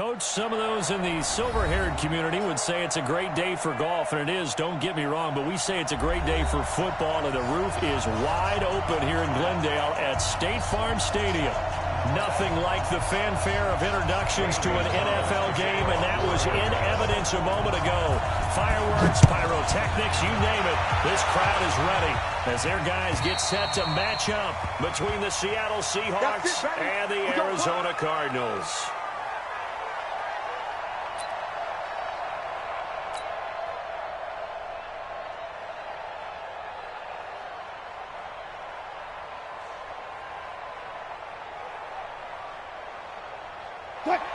Coach, some of those in the silver-haired community would say it's a great day for golf, and it is, don't get me wrong, but we say it's a great day for football, and the roof is wide open here in Glendale at State Farm Stadium. Nothing like the fanfare of introductions to an NFL game, and that was in evidence a moment ago. Fireworks, pyrotechnics, you name it, this crowd is ready as their guys get set to match up between the Seattle Seahawks and the Arizona Cardinals.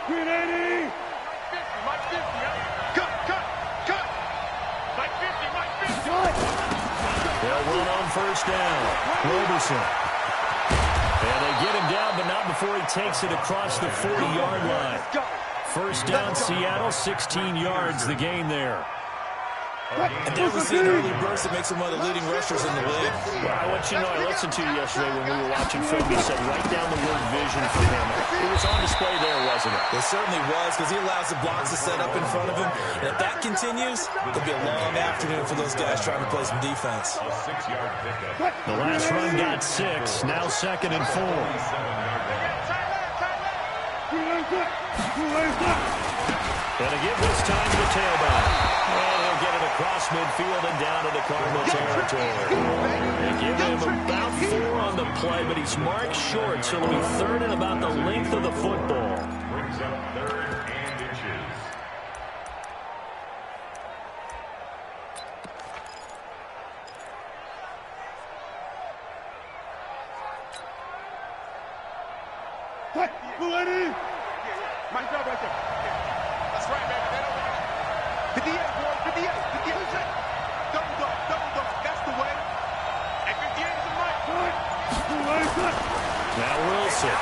Green 80! Mike 50, cut! Mike 50! They'll run on first down. Roberson. And they get him down, but not before he takes it across the 40-yard line. First down, Seattle, 16 yards, the gain there. And there we see an early burst that makes him one of the leading rushers in the league. Well, I want you to know, I listened to you yesterday when we were watching film. You said write down the word vision for him. It was on display there, wasn't it? It certainly was, because he allows the blocks to set up in front of him. And if that continues, it'll be a long afternoon for those guys trying to play some defense. The last run got 6. Now 2nd and 4. And to give this time to the tailback. And he'll get it across midfield and down into Cardinal territory. They give him about 4 on the play, but he's marked short, so it'll be 3rd and about the length of the football. Brings up 3rd and inches. Mike, right there. That's right, baby. 58, boy. 58. Double dog. That's the way. And 58 is a Mike. Now Wilson.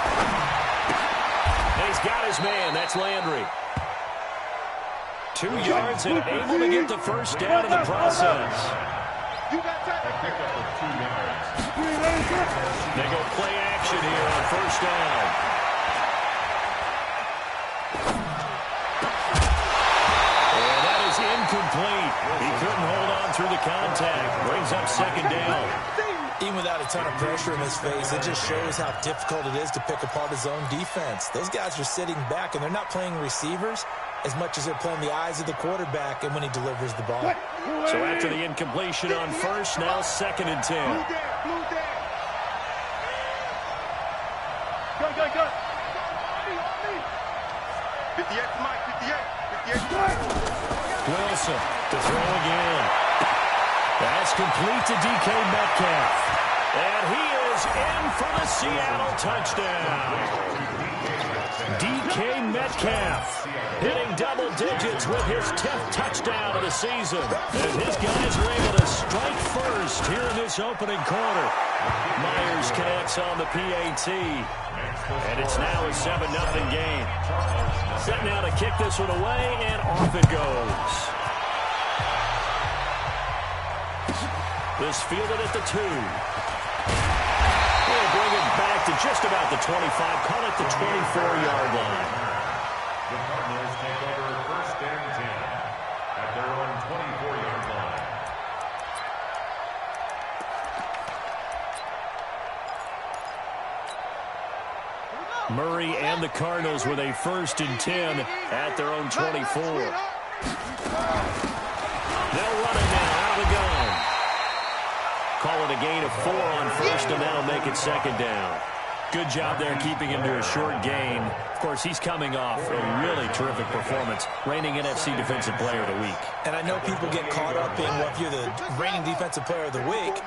He's got his man. That's Landry. 2 yards and able to get the first down in the process. You got that. Pick up with 2 yards. They go play action here on first down. Incomplete. He couldn't hold on through the contact. Brings up 2nd down. Even without a ton of pressure in his face, it just shows how difficult it is to pick apart his own defense. Those guys are sitting back, and they're not playing receivers as much as they're playing the eyes of the quarterback and when he delivers the ball. So after the incompletion on first, now 2nd and 10. Go. 58 Mike. 58. Wilson to throw again. That's complete to DK Metcalf. And he is in for the Seattle touchdown. DK Metcalf hitting double digits with his 10th touchdown of the season. And his guys are able to strike first here in this opening quarter. Myers connects on the PAT. And it's now a 7-0 game. Set now to kick this one away, and off it goes. This fielded at the 2. They'll bring it back to just about the 25, call it the 24-yard line. The Cardinals take over 1st and 10 at their own 24-yard line. Murray and the Cardinals with a 1st and 10 at their own 24. They'll run it now out of the gun. Call it a gain of 4 on first, and that'll make it 2nd down. Good job there keeping him to a short gain. Of course, he's coming off a really terrific performance, reigning NFC Defensive Player of the Week. And I know people get caught up in, well, if you're the reigning Defensive Player of the Week,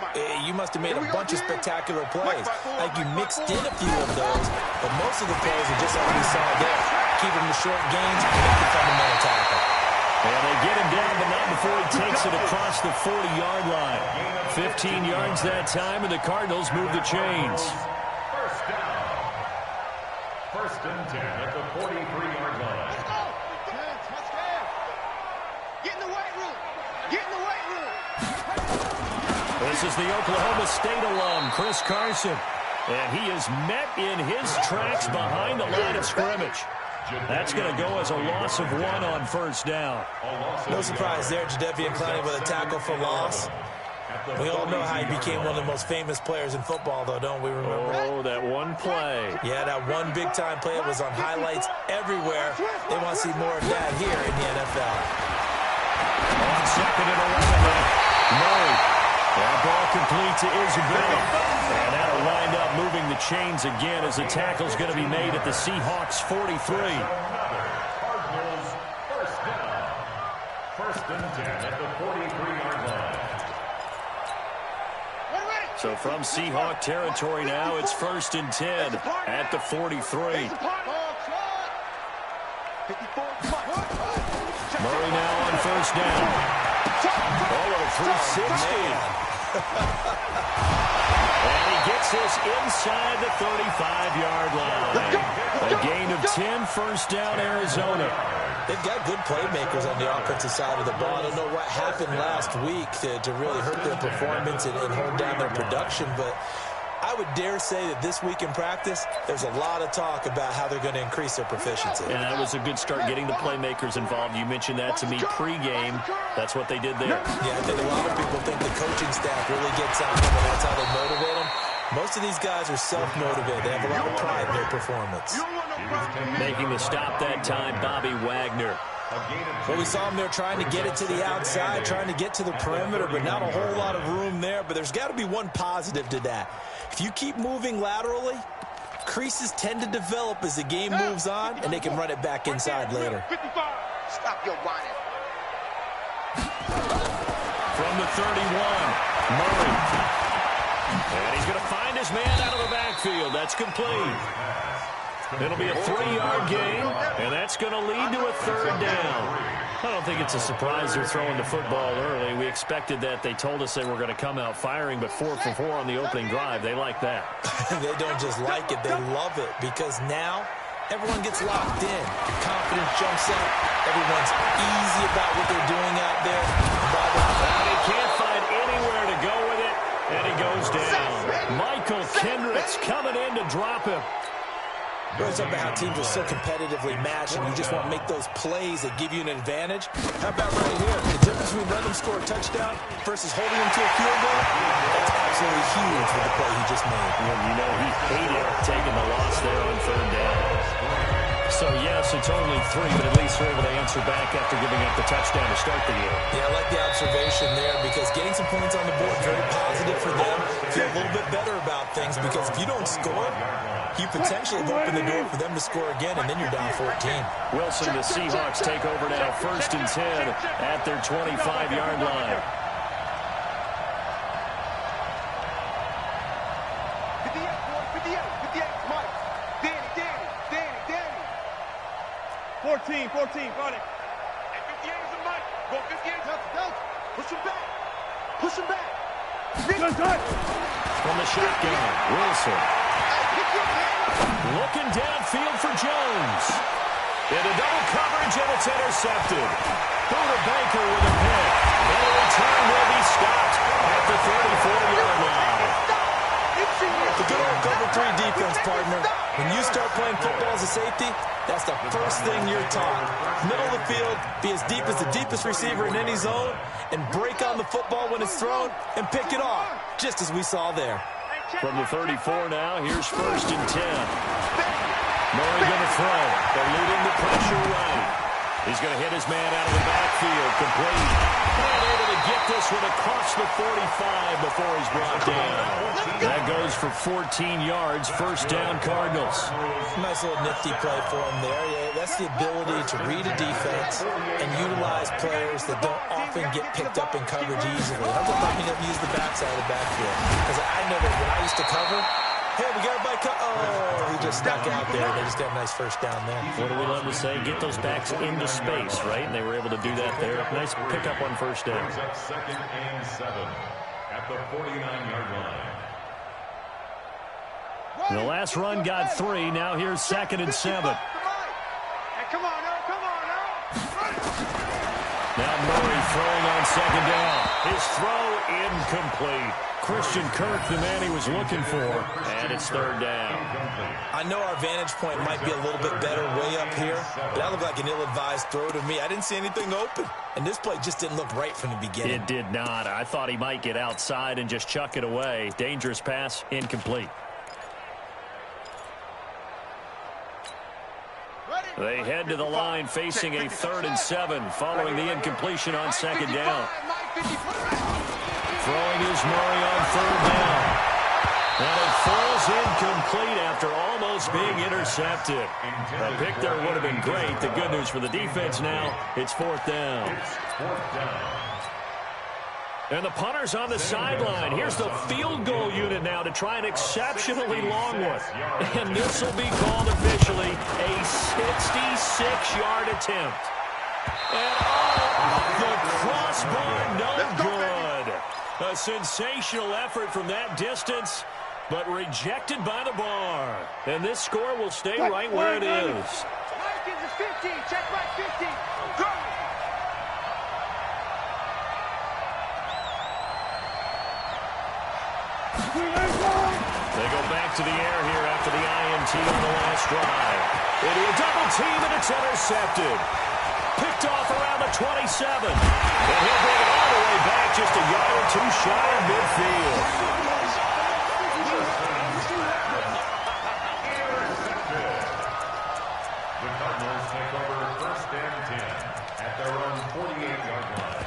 you must have made a bunch of spectacular plays. Like you mixed in a few of those, but most of the plays are just like we saw there. Keep him to short gains and make the fundamental tackle. And they get him down, but not before he takes it across the 40-yard line. 15 yards that time, and the Cardinals move the chains. First down. 1st and 10 at the 43-yard line. Get in the weight room. This is the Oklahoma State alum, Chris Carson. And he is met in his tracks behind the line of scrimmage. That's going to go as a loss of 1 on first down. No surprise there, Jadeveon Clowney with a tackle for loss. We all know how he became one of the most famous players in football, though, don't we remember? Oh, that one play. Yeah, that one big-time play was on highlights everywhere. They want to see more of that here in the NFL. On 2nd and 11, Murray. That ball complete to Isabella. And that'll wind up moving the chains again as the tackle's going to be made at the Seahawks 43. Cardinals first down. First and 10 at the 43-yard line. So from Seahawk territory now, it's 1st and 10 at the 43. Murray now on first down. Oh, a 360. And he gets this inside the 35-yard line. A gain of 10, first down, Arizona. They've got good playmakers on the offensive side of the ball. I don't know what happened last week to really hurt their performance and hold down their production, but I would dare say that this week in practice, there's a lot of talk about how they're going to increase their proficiency. And that was a good start, getting the playmakers involved. You mentioned that to me pregame. That's what they did there. Yeah, I think a lot of people think the coaching staff really gets on them, and that's how they motivate them. Most of these guys are self-motivated. They have a lot of pride in their performance. Making the stop that time, Bobby Wagner. Well, we saw him there trying to get it to the outside, trying to get to the perimeter, but not a whole lot of room there. But there's got to be one positive to that. If you keep moving laterally, creases tend to develop as the game moves on, and they can run it back inside later. Stop your whining. From the 31, Murray. And he's going to find his man out of the backfield. That's complete. It'll be a 3-yard gain, and that's going to lead to a 3rd down. I don't think it's a surprise they're throwing the football early. We expected that. They told us they were going to come out firing, but 4 for 4 on the opening drive. They like that. They don't just like it. They love it because now everyone gets locked in. Confidence jumps up. Everyone's easy about what they're doing out there. And he can't find anywhere to go with it, and he goes down. Michael Kendricks coming in to drop him. It's about how teams are so competitively matched, and you just want to make those plays that give you an advantage. How about right here? The difference between letting them score a touchdown versus holding them to a field goal, that's absolutely huge with the play he just made. Well, you know, he hated taking the loss there on 3rd down. So, yes, it's only 3, but at least they're able to answer back after giving up the touchdown to start the year. Yeah, I like the observation there because getting some points on the board, very positive for them. Feel a little bit better about things because if you don't score, you potentially have opened the door for them to score again, and then you're down 14. Wilson, the Seahawks take over now, 1st and 10 at their 25-yard line. Mike. Danny. 14, run it. And 58 is a Mike. Go 58. Delta. Push him back. From the shotgun, Wilson. Looking downfield for Jones. Into double coverage, and it's intercepted. Buda Baker with a pick. And the return will be stopped at the 34-yard line. The good old cover 3 defense, partner. When you start playing football as a safety, that's the first thing you're taught. Middle of the field, be as deep as the deepest receiver in any zone, and break on the football when it's thrown and pick it off, just as we saw there. From the 34 now, here's 1st and 10. Murray going to throw, eluding the pressure right. He's going to hit his man out of the backfield, complete. And able to get this one across the 45 before he's brought down. That goes for 14 yards, 1st down Cardinals. Nice little nifty play for him there. Yeah, that's the ability to read a defense and utilize players that don't often get picked up in coverage easily. I'm just letting him use the backside of the backfield. Because I know that when I used to cover, hey, we got a bike. Oh, he just stuck out there. They just got a nice 1st down there. What do we love to say? Get those backs into space, right? And they were able to do that there. Nice pickup on 1st down. 2nd and 7 at the 49-yard line. The last run got 3. Now here's 2nd and 7. Come on, now. Now Murray throwing on 2nd down. His throw incomplete. Christian Kirk, the man he was looking for, and it's third down. I know our vantage point might be a little bit better way up here, but that looked like an ill-advised throw to me. I didn't see anything open, and this play just didn't look right from the beginning. It did not. I thought he might get outside and just chuck it away. Dangerous pass, incomplete. They head to the line facing a 3rd and 7 following the incompletion on 2nd down. Throwing is Murray on 3rd down. And it falls incomplete after almost being intercepted. A pick there would have been great. The good news for the defense now, it's 4th down. And the punter's on the sideline. Here's the field goal unit now to try an exceptionally long one. And this will be called officially a 66-yard attempt. And off the crossbar, no good. A sensational effort from that distance, but rejected by the bar. And this score will stay right where it is. Mike is 15. Check right 15. Go. They go back to the air here after the INT on the last drive. Into a double team, and it's intercepted. Picked off around the 27. And he'll bring it all the way back just a yard or two shy of midfield. The Cardinals take over 1st and 10 at their own 48-yard line.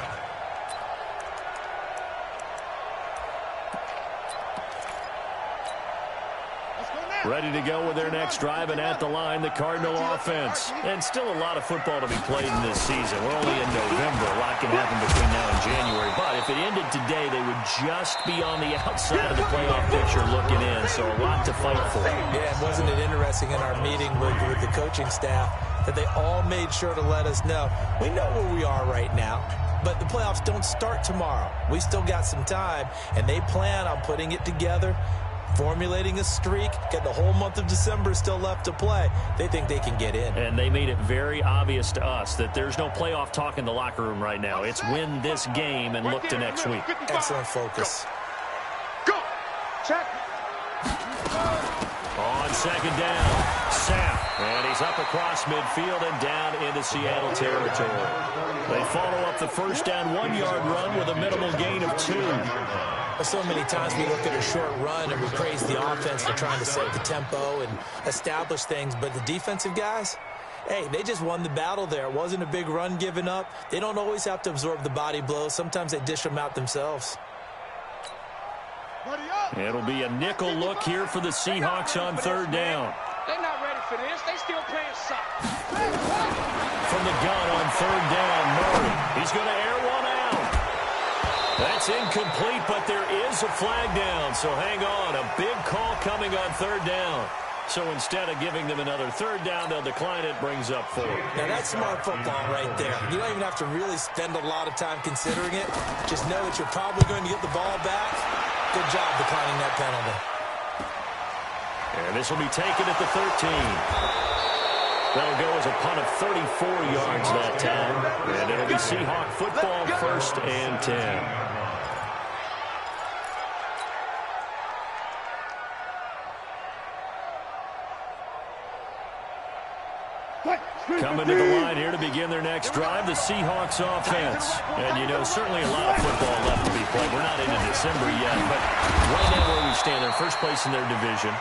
Ready to go with their next drive, and at the line, the Cardinal offense. And still a lot of football to be played in this season. We're only in November. A lot can happen between now and January. But if it ended today, they would just be on the outside of the playoff picture looking in. So a lot to fight for. Yeah, and wasn't it interesting in our meeting with the coaching staff that they all made sure to let us know, we know where we are right now, but the playoffs don't start tomorrow. We still got some time, and they plan on putting it together, formulating a streak, getting the whole month of December still left to play. They think they can get in. And they made it very obvious to us that there's no playoff talk in the locker room right now. It's win this game and look to next week. Excellent focus. Go. Check. On 2nd down, Sapp. And he's up across midfield and down into Seattle territory. They follow up the first down 1-yard run with a minimal gain of 2. So many times we look at a short run and we praise the offense for trying to set the tempo and establish things, but the defensive guys, hey, they just won the battle there. It wasn't a big run given up. They don't always have to absorb the body blows. Sometimes they dish them out themselves. It'll be a nickel look here for the Seahawks on 3rd down. They're not ready for this. They still playing soft. From the gun on 3rd down, Murray. He's going to air one out. That's incomplete, but there is a flag down, so hang on. A big call coming on 3rd down. So instead of giving them another 3rd down, they'll decline it, brings up 4. Now that's smart football right there. You don't even have to really spend a lot of time considering it. Just know that you're probably going to get the ball back. Good job declining that penalty. And this will be taken at the 13. That'll go as a punt of 34 yards that time. And it'll be Seahawk football, 1st and 10. Coming to the line here to begin their next drive, the Seahawks offense. And, you know, certainly a lot of football left to be played. We're not into December yet, but right now where we stand, they're first place in their division.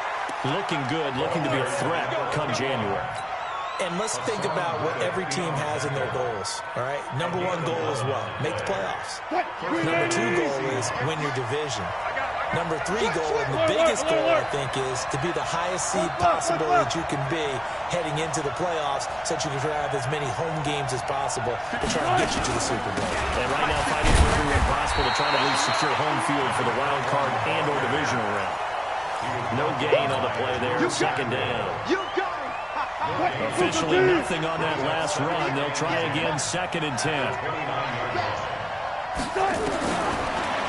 Looking good, looking to be a threat come January. And let's think about what every team has in their goals, all right? Number 1 goal is what? Make the playoffs. Number 2 goal is win your division. Number 3 goal, and the biggest goal, I think, is to be the highest seed possible that you can be heading into the playoffs so that you can have as many home games as possible to try and get you to the Super Bowl. And right now, fighting for every win possible to try to at least secure home field for the wild card and or divisional round. No gain on the play there, 2nd down. Officially nothing on that last run. They'll try again, 2nd and 10.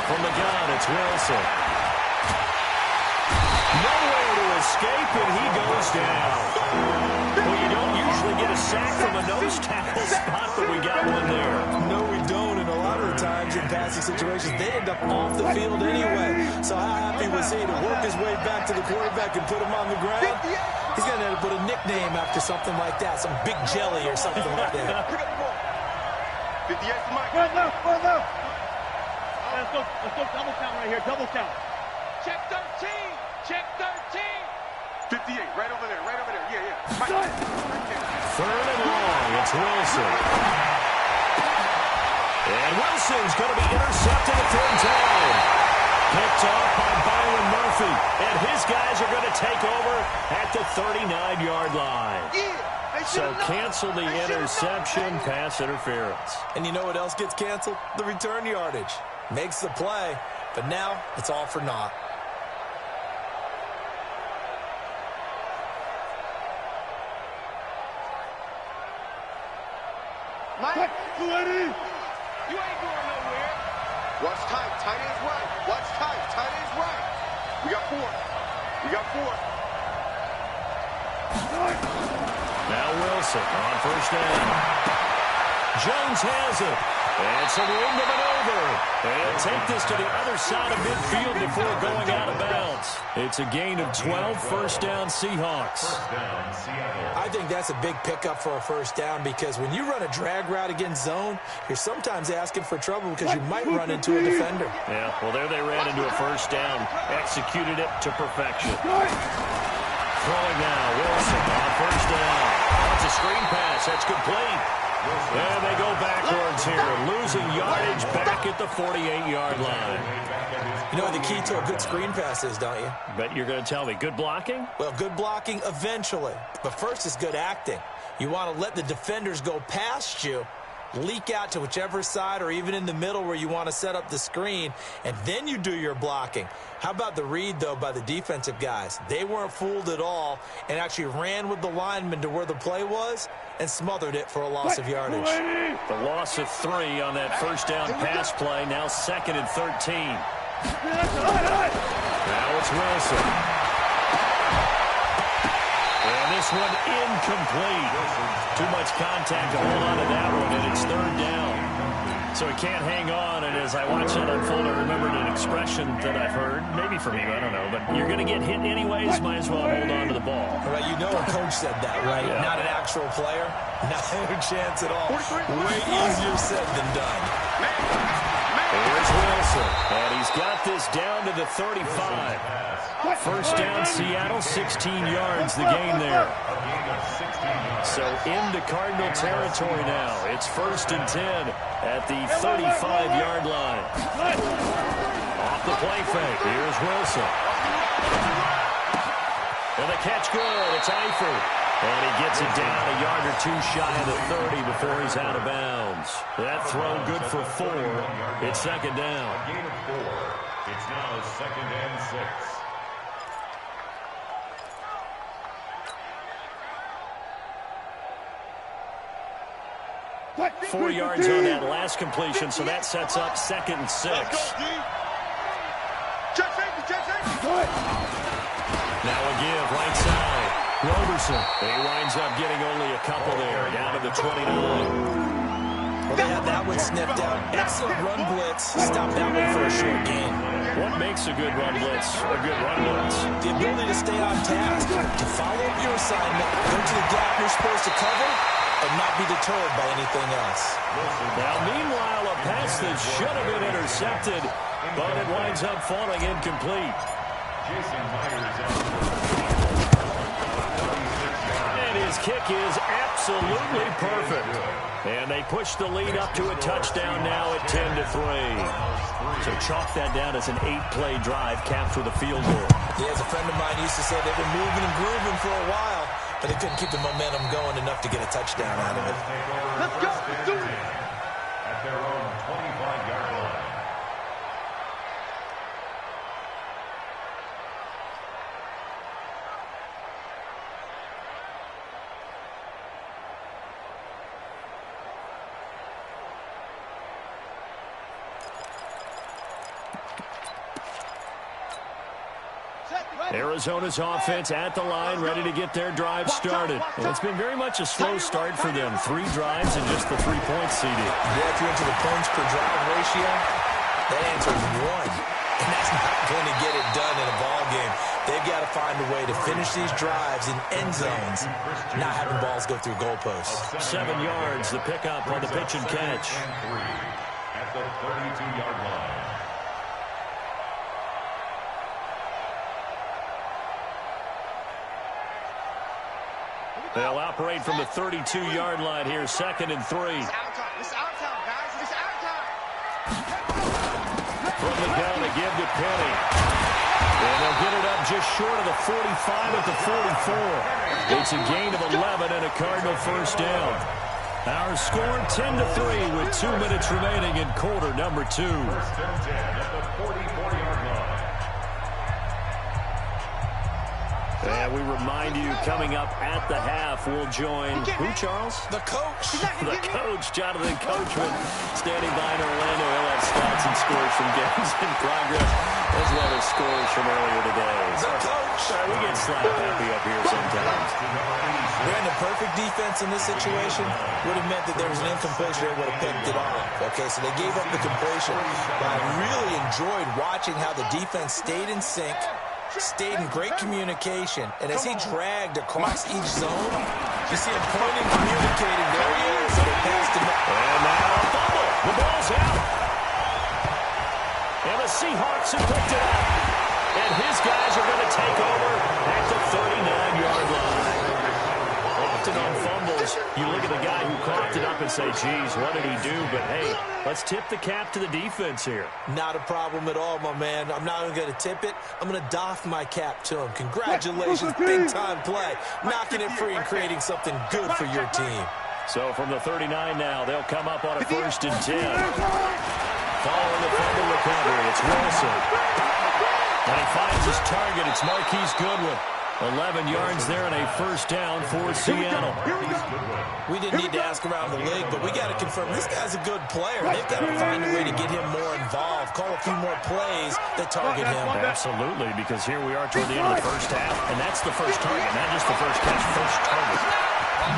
From the gun, it's Wilson. Nowhere to escape, and he goes down. Well, you don't usually get a sack from a nose tackle spot, but we got one there. No, we don't, and a lot of the times downs in passing situations, they end up off the field anyway. So how happy was he to work his way back to the quarterback and put him on the ground? He's going to end up with a nickname after something like that, some Big Jelly or something like that. 58 to Mike. Run left, run left. Let's go double count right here, double count. Check 13, check 13. 58, right over there, yeah. Mike. Third and long, it's Wilson. And Wilson's going to be intercepted a third time. Picked off by Byron Murphy. And his guys are going to take over at the 39-yard line. So cancel the interception, pass interference. And you know what else gets canceled? The return yardage. Makes the play, but now it's all for naught. Mike, you ain't going nowhere. Watch tight, tight is right. Watch tight, tight is right. We got four. Now Wilson on first down. Jones has it. And some room to maneuver. And take this to the other side of midfield before going out of bounds. It's a gain of 12, first down Seahawks. I think that's a big pickup for a first down because when you run a drag route against zone, you're sometimes asking for trouble because you might run into a defender. Yeah, well, there they ran into a first down. Executed it to perfection. Throwing now, Wilson on first down. That's a screen pass. That's complete. And they go backwards here, losing yardage back at the 48-yard line. You know what the key to a good screen pass is, don't you? Bet you're going to tell me. Good blocking? Well, good blocking eventually. But first is good acting. You want to let the defenders go past you, leak out to whichever side or even in the middle where you want to set up the screen, and then you do your blocking. How about the read, though, by the defensive guys? They weren't fooled at all and actually ran with the lineman to where the play was and smothered it for a loss of yardage. The loss of 3 on that first down pass play, now 2nd and 13. Now it's Wilson. And this one incomplete. Too much contact to hold on to that one, and it's 3rd down. So he can't hang on, and as I watch that unfold, I remembered an expression that I've heard, maybe from you, I don't know, but you're going to get hit anyways, might as well hold on to the ball. Right, you know a coach said that, right? Yeah. Not an actual player. Not a chance at all. Way easier said than done. Here's Wilson, and he's got this down to the 35. First down, Seattle, 16 yards, the gain there. So into Cardinal territory now. It's 1st and 10 at the 35-yard line. Off the play fake, here's Wilson. And the catch good, it's Eifert. And he gets it down a yard or 2 shy of the 30 before he's out of bounds. That throw good for 4. It's 2nd down. A gain of 4. It's now 2nd and 6. 4 yards on that last completion, so that sets up 2nd and 6. Now a give, right side. Roberson. He winds up getting only a couple there, down to the 29. Well, they had that one sniffed out. Excellent run blitz. Stop that one for a short gain. What makes a good run blitz a good run blitz? The ability to stay on task, to follow up your assignment, go to the gap you're supposed to cover, and not be deterred by anything else. Now, meanwhile, a pass that should have been intercepted, but it winds up falling incomplete. And his kick is absolutely perfect. And they push the lead up to a touchdown now at 10-3. So chalk that down as an 8-play drive capped with a field goal. Yeah, as a friend of mine used to say, they've been moving and grooving for a while, but they couldn't keep the momentum going enough to get a touchdown out of it. Let's go. Let's do it. At their own 25-yard line. Set. Arizona's offense at the line, ready to get their drive started. And it's been very much a slow start for them. 3 drives and just the 3 points, CD. Yeah, if you're into the points per drive ratio, that answer is 1. And that's not going to get it done in a ball game. They've got to find a way to finish these drives in end zones, not having balls go through goalposts. 7 yards, the pickup on the pitch and catch. At the 32-yard line. They'll operate from the 32-yard line here, 2nd and 3. It's our time. It's our time, guys. It's our time. From the gun to give to Penny. And they'll get it up just short of the 45 at the 44. It's a gain of 11 and a Cardinal first down. Our score 10-3 with 2 minutes remaining in quarter number 2. First and 10 at the 44-yard line. And we remind you, coming up at the half, we'll join who, Charles? The coach. The coach, Jonathan Coachman, standing by in Orlando. He'll have stats and scores from games in progress, as well as scores from earlier today. The coach. We get slap happy up here sometimes. Brandon, the perfect defense in this situation would have meant that there was an incompletion that would have picked it off. Okay, so they gave up the completion. But I really enjoyed watching how the defense stayed in sync, stayed in great communication, and as he dragged across each zone, you see him pointing, communicating. There he is. So they passed him. And now a fumble. The ball's out. And the Seahawks have picked it up. And his guys are going to take over at the 39-yard line. Often on fumbles, you look at the guy who coughed it up and say, geez, what did he do? But, hey, let's tip the cap to the defense here. Not a problem at all, my man. I'm not even going to tip it. I'm going to doff my cap to him. Congratulations, big-time play. Knocking it free and creating something good for your team. So from the 39 now, they'll come up on a 1st and 10. Following the fumble recovery, it's Wilson. And he finds his target. It's Marquise Goodwin. 11 yards there and a first down for Seattle. We didn't need to ask around the league, but we got to confirm this guy's a good player. They've got to find a way to get him more involved, call a few more plays that target him. Absolutely, because here we are toward the end of the first half, and that's the first target, not just the first catch, first target.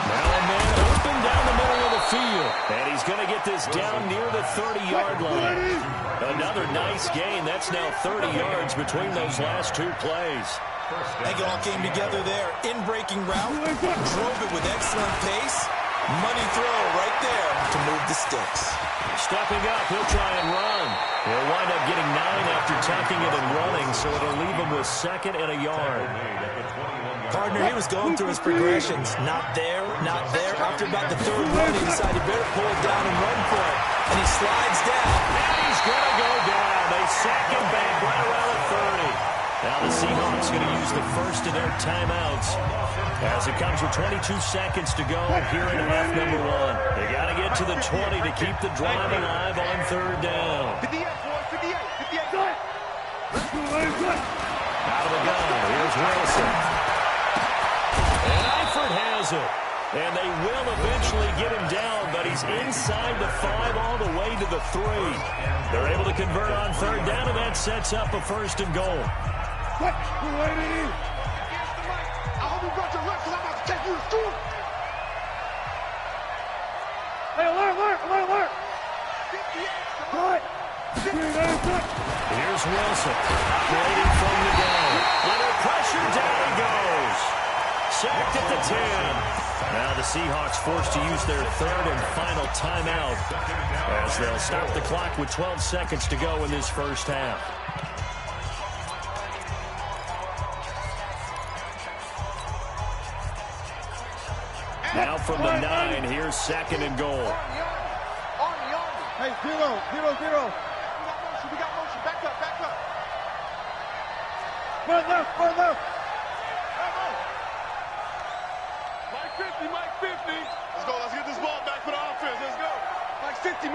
Now a man open down the middle of the field, and he's going to get this down near the 30-yard line. Another nice gain. That's now 30 yards between those last 2 plays. I think it all came together there. In-breaking route, drove it with excellent pace. Money throw right there to move the sticks. Stepping up, he'll try and run. He'll wind up getting 9 after tucking it and running, so it'll leave him with 2nd and a yard. Partner, he was going through his progressions. Not there, not there. After about the 3rd run, he decided better pull it down and run for it. And he slides down. And he's going to go down. They sack him back right around the 30. Now the Seahawks going to use the first of their timeouts as it comes with 22 seconds to go here in half number 1. They got to get to the 20 to keep the drive alive on 3rd down. 58, boys, 58. Out of the gun, here's Wilson. And Eifert has it. And they will eventually get him down, but he's inside the 5 all the way to the 3. They're able to convert on 3rd down, and that sets up a 1st and goal. I hope you got your left, because I'm about to take you to school. Hey, alert. 58. Here's Wilson, operating from the gun. Under pressure, down he goes. Sacked at the 10. Now the Seahawks forced to use their 3rd and final timeout as they'll stop the clock with 12 seconds to go in this first half. Now from the 9, here's 2nd and goal. Hey, 0. We got motion. Back up. Run left. Mike 50. Let's go. Let's get this ball back for the offense. Let's go. Mike 50.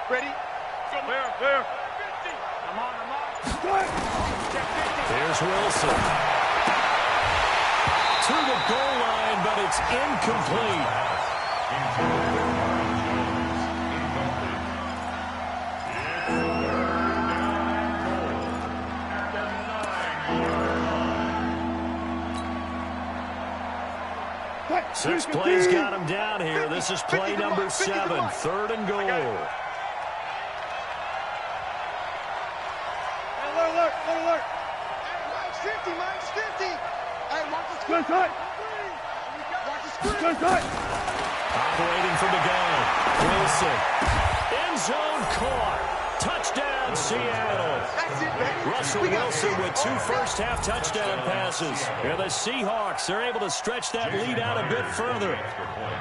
Ready? There. 50. I'm on. There's Wilson. To the goal line, but it's incomplete. 6 plays got him down here. This is play number 7, 3rd and goal. Alert. Mine's 50. Hey, watch the screen. Watch the screen. Operating from the gun. Wilson. End zone caught. Touchdown, Seattle. That's it, baby. Russell Wilson with 2 first-half touchdown passes. And the Seahawks, they're able to stretch that lead out a bit further.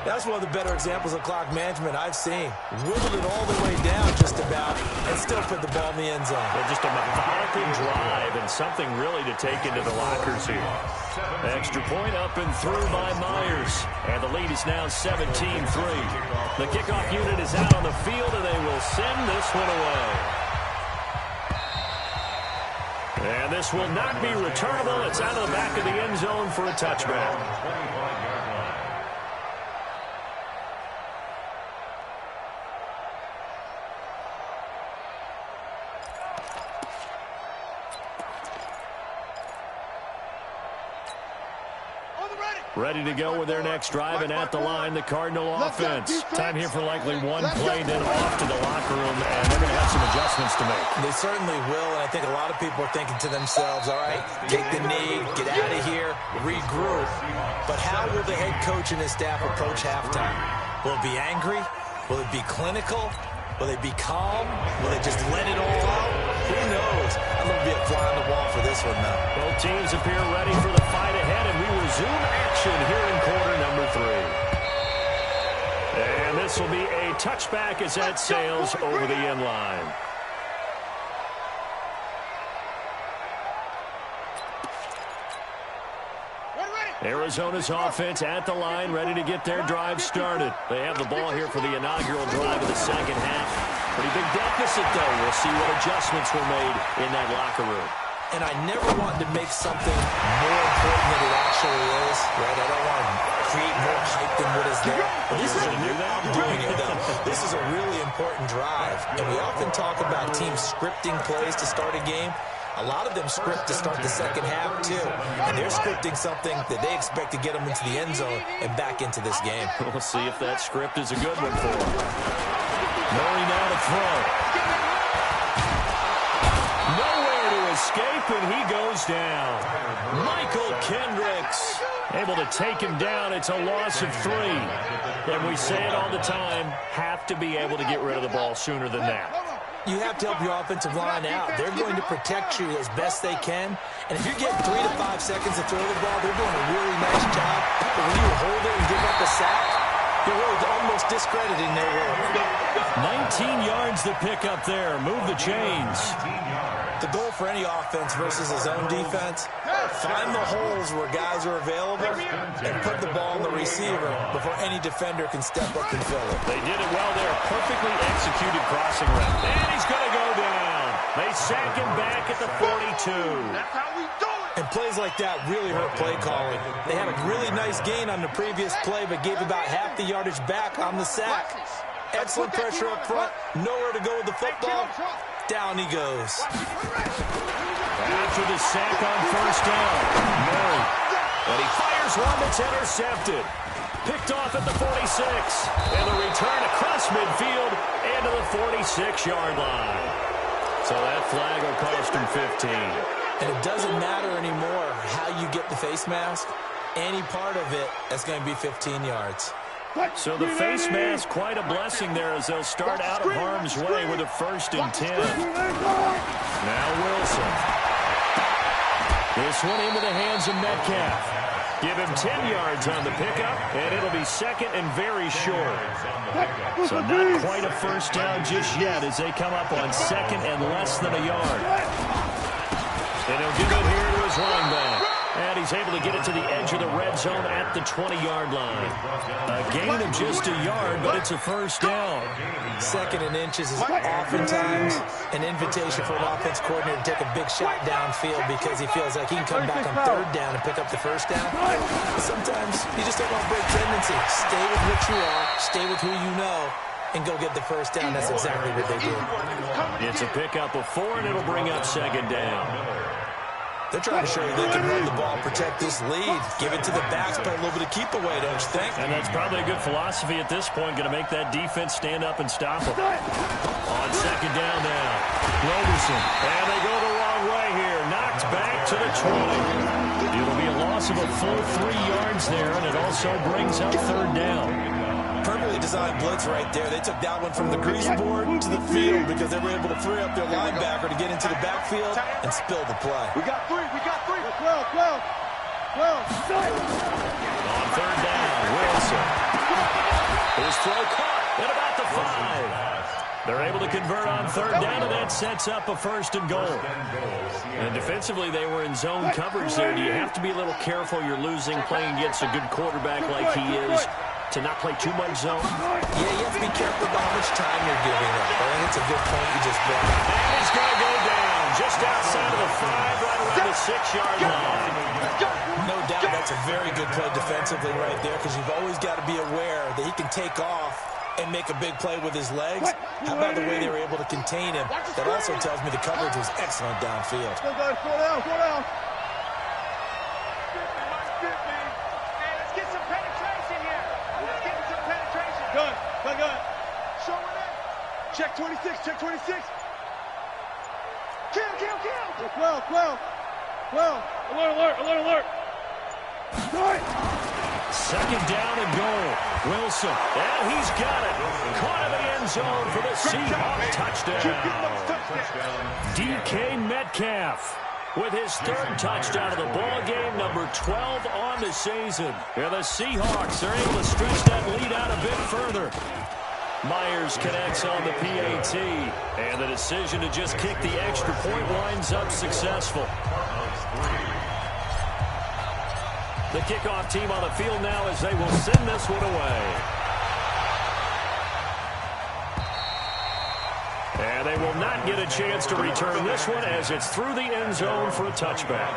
That's one of the better examples of clock management I've seen. Whittled it all the way down just about and still put the ball in the end zone. Well, just a methodical drive and something really to take into the lockers here. Extra point up and through by Myers. And the lead is now 17-3. The kickoff unit is out on the field, and they will send this one away. And this will not be returnable. It's out of the back of the end zone for a touchback. Ready to go with their next drive, and at the line, the Cardinal offense. Time here for likely one play, then off to the locker room, and they're going to have some adjustments to make. They certainly will, and I think a lot of people are thinking to themselves, all right, take the knee, get out of here, regroup. But how will the head coach and his staff approach halftime? Will it be angry? Will it be clinical? Will they be calm? Will they just let it all out? Who knows? I'm going to be a fly on the wall for this one, though. Both teams appear ready for the fight ahead, and we resume action here in quarter number 3. And this will be a touchback as that sails over the end line. Arizona's offense at the line, ready to get their drive started. They have the ball here for the inaugural drive of the second half. Pretty big deficit, though. We'll see what adjustments were made in that locker room. And I never want to make something more important than it actually is, right? I don't want to create more hype than what is there. But this is I'm doing it, though. This is a really important drive. And we often talk about teams scripting plays to start a game. A lot of them script to start the second half, too. And they're scripting something that they expect to get them into the end zone and back into this game. We'll see if that script is a good one for them. Murray now to throw. Nowhere to escape, and he goes down. Michael Kendricks able to take him down. It's a loss of 3. And we say it all the time, have to be able to get rid of the ball sooner than that. You have to help your offensive line out. They're going to protect you as best they can. And if you're getting 3 to 5 seconds to throw the ball, they're doing a really nice job. But when you hold it and give up a sack, you're really almost discrediting their work. 19 yards to pick up there. Move the chains. The goal for any offense versus a zone defense, find the holes where guys are available and put the ball on the receiver before any defender can step up and fill it. They did it well there. Perfectly executed crossing route. And he's going to go down. They sack him back at the 42. That's how we do it. And plays like that really hurt play calling. They had a really nice gain on the previous play, but gave about half the yardage back on the sack. Excellent pressure up front. Nowhere to go with the football. Down he goes. After the sack on first down, Murray. And he fires one that's intercepted. Picked off at the 46. And the return across midfield and to the 46-yard line. So that flag will cost him 15. And it doesn't matter anymore how you get the face mask. Any part of it, that's going to be 15 yards. So the face mask, quite a blessing there as they'll start out of harm's way with a 1st and 10. Now Wilson. This one into the hands of Metcalf. Give him 10 yards on the pickup, and it'll be 2nd and very short. So not quite a first down just yet as they come up on 2nd and less than a yard. And he'll give it here to his running back. And he's able to get it to the edge of the red zone at the 20-yard line. A gain of just a yard, but it's a first down. 2nd and inches is oftentimes an invitation for an offense coordinator to take a big shot downfield because he feels like he can come back on 3rd down and pick up the first down. But sometimes you just don't want to break tendency. Stay with what you are, stay with who you know, and go get the first down. That's exactly what they did. It's a pickup of 4, and it'll bring up 2nd down. They're trying to show you they can run the ball, protect this lead, give it to the backs, play a little bit of keep away, don't you think? And that's probably a good philosophy at this point, going to make that defense stand up and stop them. On second down now, Roberson, and they go the wrong way here, knocked back to the 20. It'll be a loss of a full 3 yards there, and it also brings up third down. Perfectly designed blitz right there. They took that one from the grease board to the field because they were able to free up their linebacker to get into the backfield and spill the play. We got three. 12. On third down, Wilson. His throw caught at about the 5. They're able to convert on third down, and that sets up a first and goal. And defensively, they were in zone coverage there. Do you have to be a little careful? You're losing, playing against a good quarterback like he is, to not play too much zone? Yeah, you have to be careful about how much time you're giving up. I think it's a good point you just brought up. And he's going to go down just outside of the 5, right around the 6-yard line. No doubt that's a very good play defensively right there because you've always got to be aware that he can take off and make a big play with his legs. How about the way they were able to contain him? That also tells me the coverage was excellent downfield. Slow down. Good. Show it in. Check 26. Kill. 12. Alert. Second down and goal. Wilson, and he's got it. Caught in the end zone for the Seahawks touchdown. DK Metcalf with his 3rd touchdown of the ball game, number 12 on the season. And the Seahawks are able to stretch that lead out a bit further. Myers connects on the PAT, and the decision to just kick the extra point winds up successful. The kickoff team on the field now as they will send this one away. And they will not get a chance to return this one as it's through the end zone for a touchback.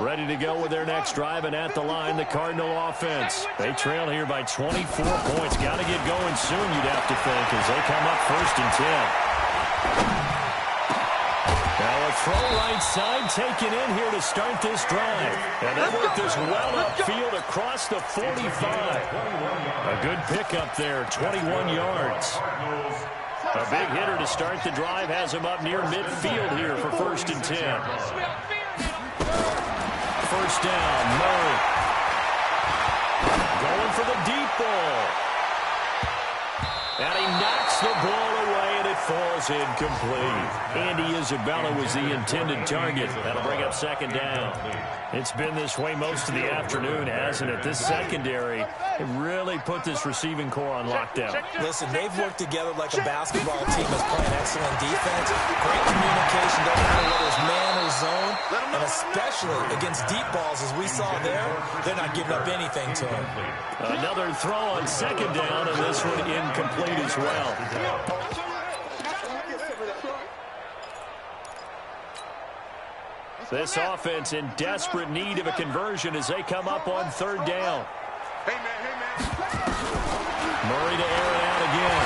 Ready to go with their next drive, and at the line, the Cardinal offense. They trail here by 24 points. Got to get going soon, you'd have to think, as they come up 1st and 10. Now a throw right side taken in here to start this drive. And they work this well upfield across the 45. A good pickup there, 21 yards. A big hitter to start the drive has him up near midfield here for 1st and 10. First down, Murray. Going for the deep ball. And he knocks the ball away, and it falls incomplete. Andy Isabella was the intended target. That'll bring up 2nd down. It's been this way most of the afternoon, hasn't it? This secondary really put this receiving core on lockdown. Listen, they've worked together like a basketball team that's playing excellent defense. Great communication, doesn't matter whether it's man or zone. And especially against deep balls, as we saw there, they're not giving up anything to him. Another throw on 2nd down, and this one incomplete as well. This offense in desperate need of a conversion as they come up on 3rd down. Hey, man. Murray to air it out again.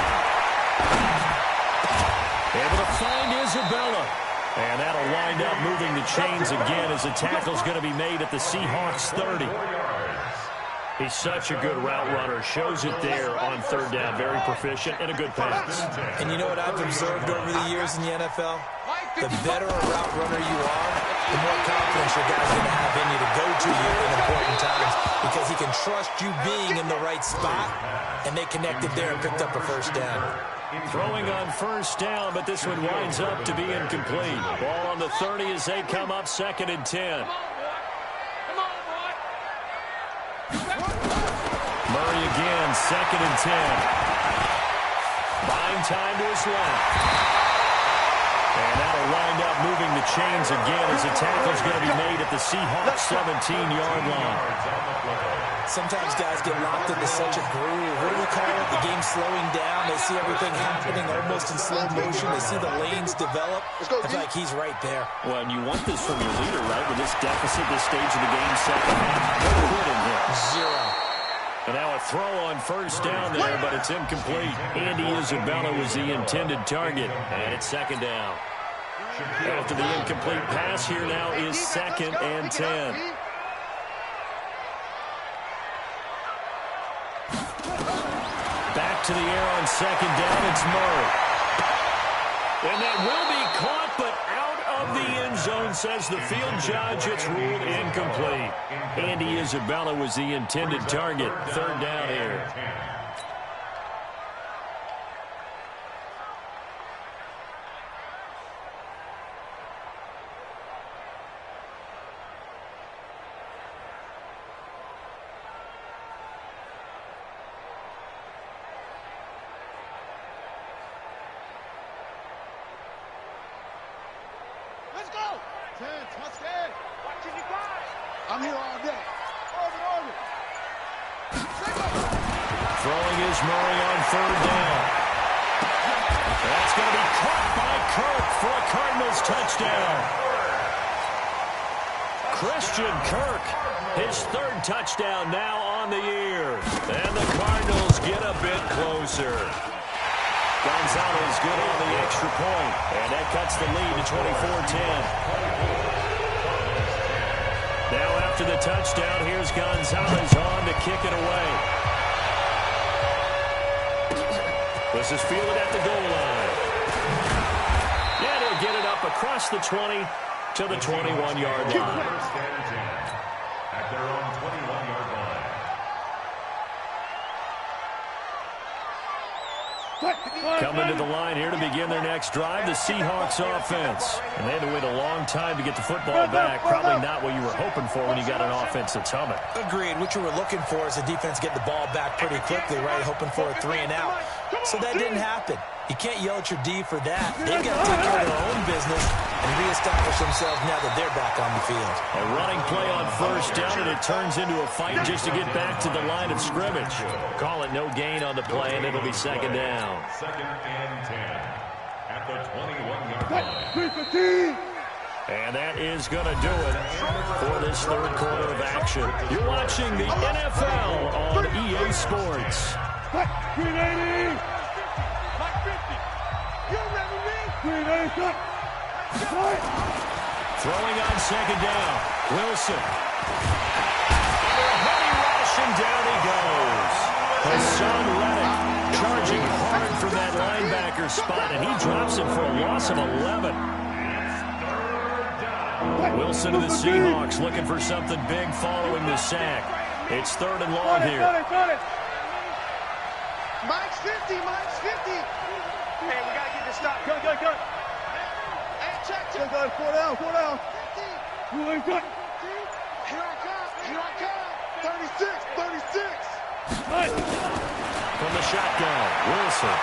Able to find Isabella. And that'll wind up moving the chains again as the tackle's going to be made at the Seahawks 30. He's such a good route runner. Shows it there on 3rd down. Very proficient and a good pass. And you know what I've observed over the years in the NFL? The better a route runner you are, the more confidence your guy's going to have in you to go to you in important times because he can trust you being in the right spot, and they connected there and picked up a 1st down. Throwing on 1st down, but this one winds up to be incomplete. Ball on the 30 as they come up 2nd and 10. Murray again, 2nd and 10. Buying time to his left. And that'll wind up moving the chains again as the tackle's going to be made at the Seahawks 17-yard line. Sometimes guys get locked into such a groove. What do we call it? The game's slowing down. They see everything happening almost in slow motion. They see the lanes develop. I feel like he's right there. Well, and you want this from your leader, right? With this deficit, this stage of the game, 2nd half. No quitting here. 0. And now a throw on first down there, but it's incomplete. Andy Isabella was the intended target, and it's second down. After the incomplete pass, here now is 2nd and 10. Back to the air on 2nd down, it's Murray. And that will be caught, but out of the end zone, says the field judge. It's ruled incomplete. Andy Isabella was the intended target. 3rd down here. I'm here all day. Over. Throwing is Murray on 3rd down. That's going to be caught by Kirk for a Cardinals touchdown. Christian Kirk, his 3rd touchdown now on the year. And the Cardinals get a bit closer. Gonzalez good on the extra point, and that cuts the lead to 24-10. Now after the touchdown, here's Gonzalez on to kick it away. This is fielded at the goal line. And he'll get it up across the 20 to the 21-yard line. At their own 21-yard line. Coming to the line here to begin their next drive, the Seahawks offense. And they had to wait a long time to get the football back. Probably not what you were hoping for when you got an offense that's humming. Agreed. What you were looking for is the defense get the ball back pretty quickly, right? Hoping for a 3 and out. So that didn't happen. You can't yell at your D for that. They've got to take care of their own business and reestablish themselves now that they're back on the field. A running play on first down, and it turns into a fight just to get back to the line of scrimmage. Call it no gain on the play, and it'll be 2nd down. 2nd and 10 at the 21-yard line. And that is going to do it for this 3rd quarter of action. You're watching the NFL on EA Sports. 380. Throwing on 2nd down. Wilson. Under a heavy rush, and down he goes. Hassan Reddick charging hard for that linebacker spot, and he drops him for a loss of 11. Wilson to the Seahawks looking for something big following the sack. It's 3rd and long here. Mike's 50. Hey, we got to get this stop. Go. Hey, check. 4 down. Here I come. 36. From the shotgun, Wilson.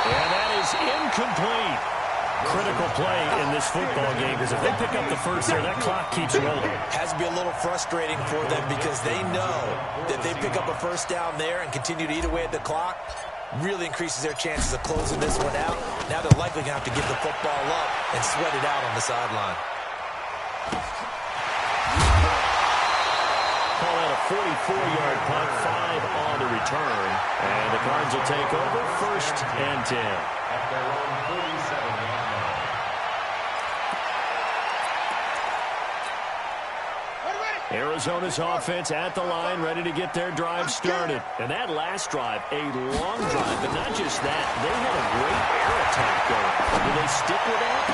And that is incomplete. Critical play in this football game, because if they pick up the first there, that clock keeps rolling. Has to be a little frustrating for them because they know that they pick up a first down there and continue to eat away at the clock, really increases their chances of closing this one out. Now they're likely going to have to give the football up and sweat it out on the sideline. Call out a 44-yard punt, 5 on the return. And the Cards will take over 1st and 10. At their own 47-yard line. Arizona's offense at the line, ready to get their drive started. And that last drive, a long drive, but not just that. They had a great air attack going. Do they stick with that?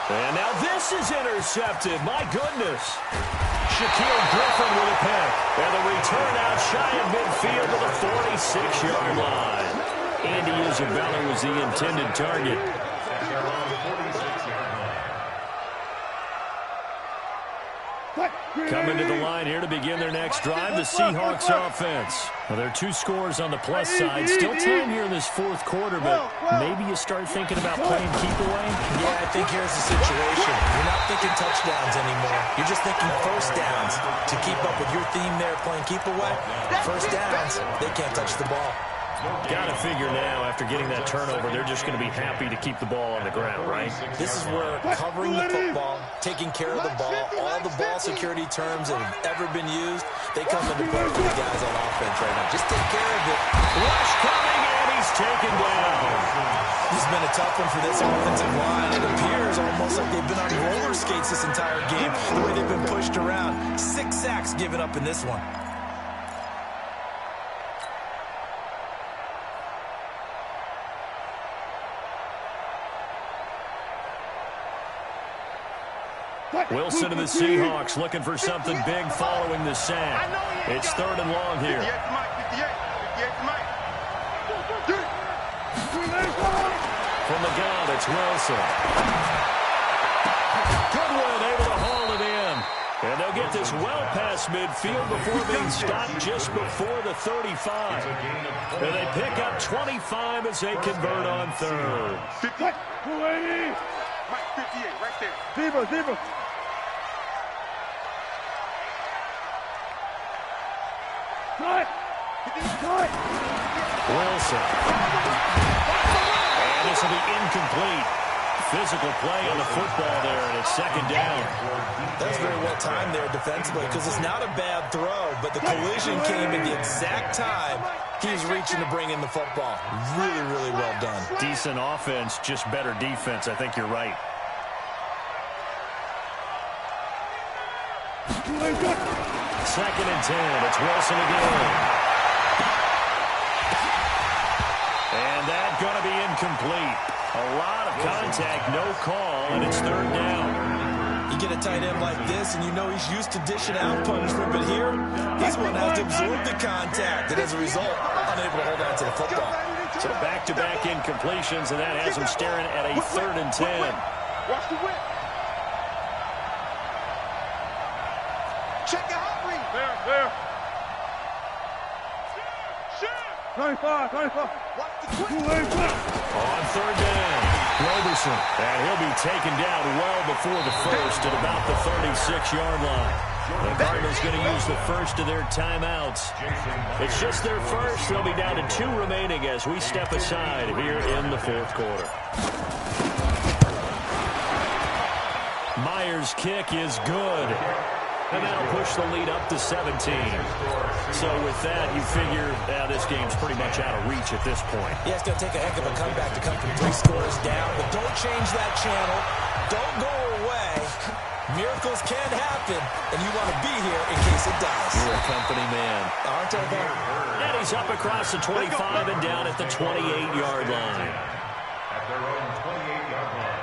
And now this is intercepted. My goodness. Shaquille Griffin with a pick. And the return out shy of midfield to the 46-yard line. Andy Isabella was the intended target. Coming to the line here to begin their next drive, the Seahawks offense. Well, there are 2 scores on the plus side. Still time here in this 4th quarter, but maybe you start thinking about playing keep away? Yeah, I think here's the situation. You're not thinking touchdowns anymore. You're just thinking first downs. To keep up with your theme there, playing keep away, first downs, they can't touch the ball. Got to figure now, after getting that turnover, they're just going to be happy to keep the ball on the ground, right? This is where covering the football, taking care of the ball, all the ball security terms that have ever been used, they come into play for the guys on offense right now. Just take care of it. Rush coming, and he's taken down. This has been a tough one for this offensive line. It appears almost like they've been on roller skates this entire game, the way they've been pushed around. 6 sacks given up in this one. Wilson and the Seahawks looking for something big following the sack. It's 3rd and long here. From the gun, it's Wilson. Goodwin able to haul it in. And they'll get this well past midfield before being stopped just before the 35. And they pick up 25 as they convert on 3rd. 280. Mike, 58, right there. Zebra. Wilson. And this will be incomplete. Physical play on the football there, and it's 2nd down. That's very well timed there defensively because it's not a bad throw, but the collision came at the exact time he was reaching to bring in the football. Really, really well done. Decent offense, just better defense. I think you're right. 2nd and 10. It's Wilson again. And that's going to be incomplete. A lot of contact, no call, and it's 3rd down. You get a tight end like this, and you know he's used to dishing out punishment, but here, he's one that has to absorb the contact, and as a result, unable to hold on to the football. So back-to-back incompletions, and that has him staring at a 3rd and 10. Watch the whip. Check your hot read. There. 25. Watch the quick. On 3rd down, Roberson. And he'll be taken down well before the first at about the 36-yard line. The Cardinals going to use the first of their timeouts. It's just their first. They'll be down to 2 remaining as we step aside here in the 4th quarter. Myers' kick is good. And that'll push the lead up to 17. So with that, you figure this game's pretty much out of reach at this point. Yeah, it's going to take a heck of a comeback to come from 3 scores down, but don't change that channel. Don't go away. Miracles can happen, and you want to be here in case it does. You're a company man. Aren't I, though? And he's up across the 25 and down at the 28-yard line. At their own 28-yard line.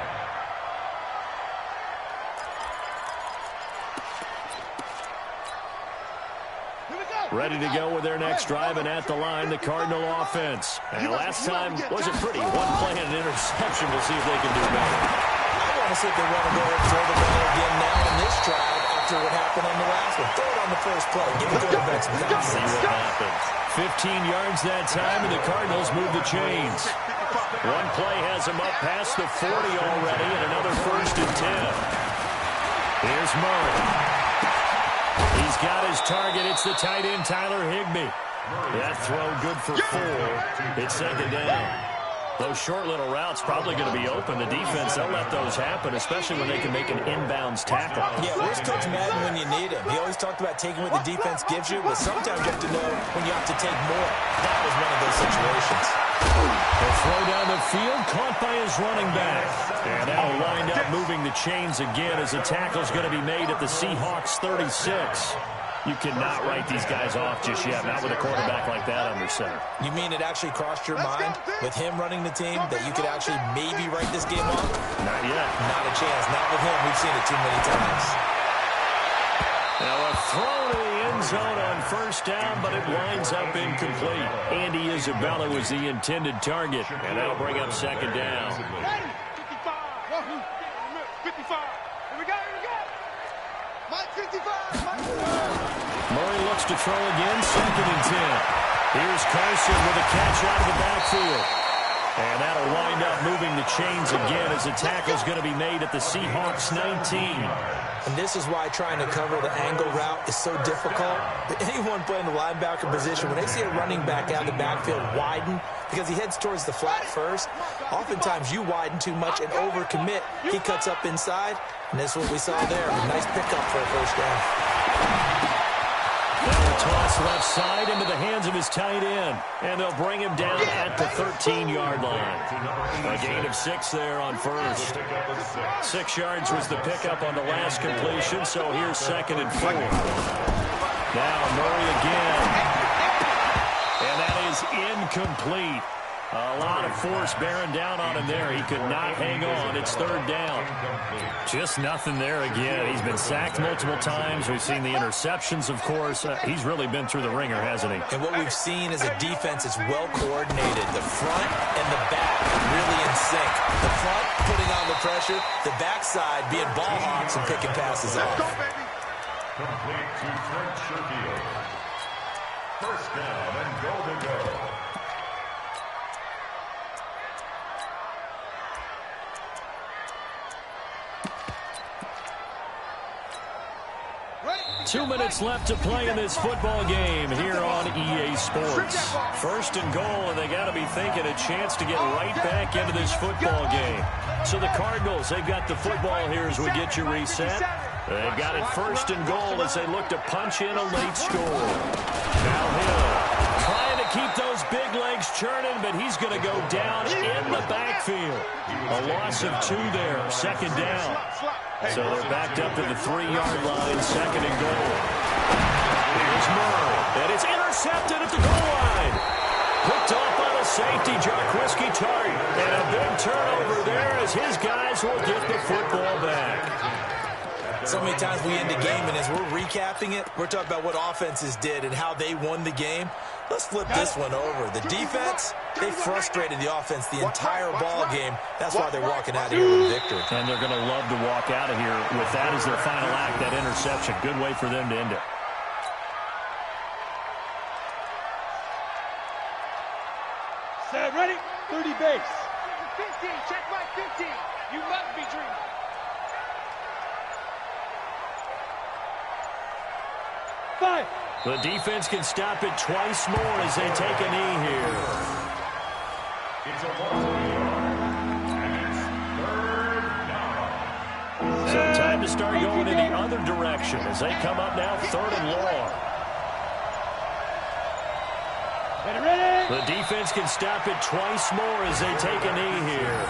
Ready to go with their next drive, and at the line, the Cardinal offense. And last time wasn't pretty. 1 play and an interception. We'll see if they can do better. I want to see if they want to go and throw the ball again now in this drive after what happened on the last one. Throw it on the first play. Give the quarterback some confidence. See what happens. 15 yards that time, and the Cardinals move the chains. 1 play has them up past the 40 already, and another 1st and 10. Here's Murray. He's got his target. It's the tight end, Tyler Higbee. That throw good for 4. It's 2nd down. Those short little routes probably going to be open. The defense, they'll let those happen, especially when they can make an inbounds tackle. Yeah, where's Coach Madden when you need him? He always talked about taking what the defense gives you, but sometimes you have to know when you have to take more. That was one of those situations. The throw down the field, caught by his running back. And that'll wind up moving the chains again as the tackle's going to be made at the Seahawks 36. You cannot write these guys off just yet, not with a quarterback like that under center. You mean it actually crossed your mind with him running the team that you could actually maybe write this game off? Not yet. Not a chance. Not with him. We've seen it too many times. Now a throw to the end zone on 1st down, but it winds up incomplete. Andy Isabella was the intended target, and that'll bring up 2nd down. 55. 55. Here we go. Mike 55. Murray looks to throw again, 2nd and 10. Here's Carson with a catch out of the backfield. And that'll wind up moving the chains again as the tackle's going to be made at the Seahawks 19. And this is why trying to cover the angle route is so difficult. But anyone playing the linebacker position, when they see a running back out of the backfield widen, because he heads towards the flat first, oftentimes you widen too much and overcommit. He cuts up inside, and that's what we saw there. A nice pickup for a first down. Now a toss left side into the hands of his tight end. And they'll bring him down at the 13-yard line. A gain of 6 there on first. 6 yards was the pickup on the last completion, so here's 2nd and 4. Now Murray again. And that is incomplete. A lot of force bearing down on him there. He could not hang on. It's 3rd down. Just nothing there again. He's been sacked multiple times. We've seen the interceptions, of course. He's really been through the ringer, hasn't he? And what we've seen is a defense that's well coordinated. The front and the back really in sync. The front putting on the pressure. The backside being ball hawks and picking passes off. Complete to Trent Sherfield. First down and goal to go. Two minutes left to play in this football game here on EA Sports. 1st and goal, and they got to be thinking a chance to get right back into this football game. So the Cardinals, they've got the football here as we get you reset. They've got it 1st and goal as they look to punch in a late score. Now Hill trying to keep those big legs churning, but he's going to go down in the backfield. A loss of 2 there, 2nd down. So they're backed up to the 3-yard line, 2nd and goal. Here's Murray, and it's intercepted at the goal line. Picked off by the safety, Jarquiski Tart. And a big turnover there as his guys will get the football back. So many times we end the game, and as we're recapping it, we're talking about what offenses did and how they won the game. Let's flip this one over. The defense, they frustrated the offense the entire ball game. That's why they're walking out of here with victory. And they're going to love to walk out of here with that as their final act, that interception. Good way for them to end it. Set, ready? 30 base. 50, check my 50. You must be dreaming. Five. The defense can stop it twice more as they take a knee here. It's a loss of a yard, and it's 3rd down. So time to start going in the other direction as they come up now 3rd and long. Ready? The defense can stop it twice more as they take a knee here.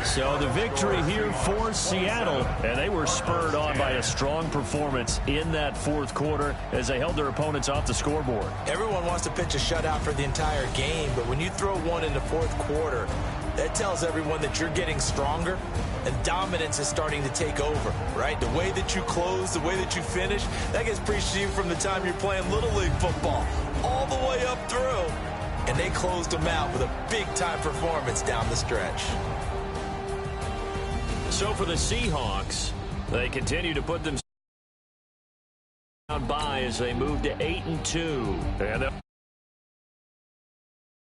So the victory here for Seattle, and they were spurred on by a strong performance in that 4th quarter as they held their opponents off the scoreboard. Everyone wants to pitch a shutout for the entire game, but when you throw one in the 4th quarter, that tells everyone that you're getting stronger and dominance is starting to take over, right? The way that you close, the way that you finish, that gets preached to you from the time you're playing Little League football all the way up through. And they closed them out with a big-time performance down the stretch. So for the Seahawks, they continue to put themselves by as they move to 8-2. And